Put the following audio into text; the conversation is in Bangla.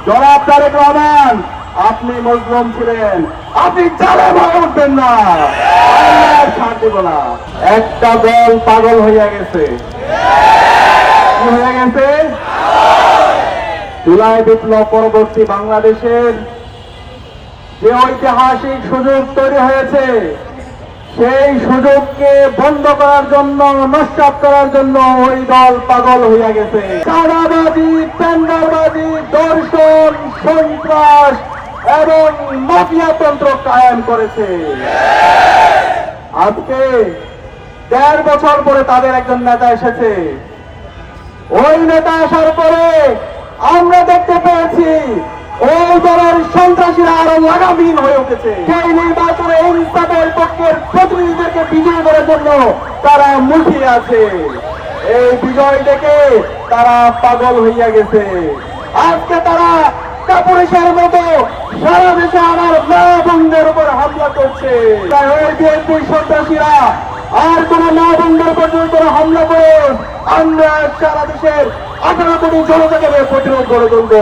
জনাব তারেক রহমান, আপনি মজলুম ছিলেন, আপনি জালেম হয়ে উঠবেন না, আল্লাহ ছাড় দেব না। একটা দল পাগল হইয়া গেছে। কি হয়ে গেছে? জুলাই বিপ্লব পরবর্তী বাংলাদেশের যে ঐতিহাসিক সুযোগ তৈরি হয়েছে, সেই সুযোগকে বন্ধ করার জন্য, নষ্ট করার জন্য ওই দল পাগল হইয়া গেছে। চাঁদাবাজি, টেন্ডারবাজি, দর্শন, সন্ত্রাস এবং মাফিয়াতন্ত্র কায়েম করেছে। আজকে ১.৫ বছর পরে তাদের একজন নেতা এসেছে। ওই নেতা আসার পরে আমরা দেখতে পেয়েছি ওই দলের সন্ত্রাসীরা আরো লাগামহীন হয়ে উঠেছে। সেই নির্বাচনে ইনসাফের পক্ষের প্রতিনিধিদেরকে বিজয়ী করার জন্য তারা মুখিয়ে আছে। এই বিজয় দেখে তারা পাগল হইয়া গেছে। আজকে তারা কাপুরুষের মতো সারা দেশে আমার মা বোনদের উপর হামলা করছে। তাই ওই বিএনপি সন্ত্রাসীরা আর কোন মা বোনদের পর্যন্ত হামলা করে আমরা সারা দেশের 18 কোটি জনতাকে প্রতিরোধ করে তুলব।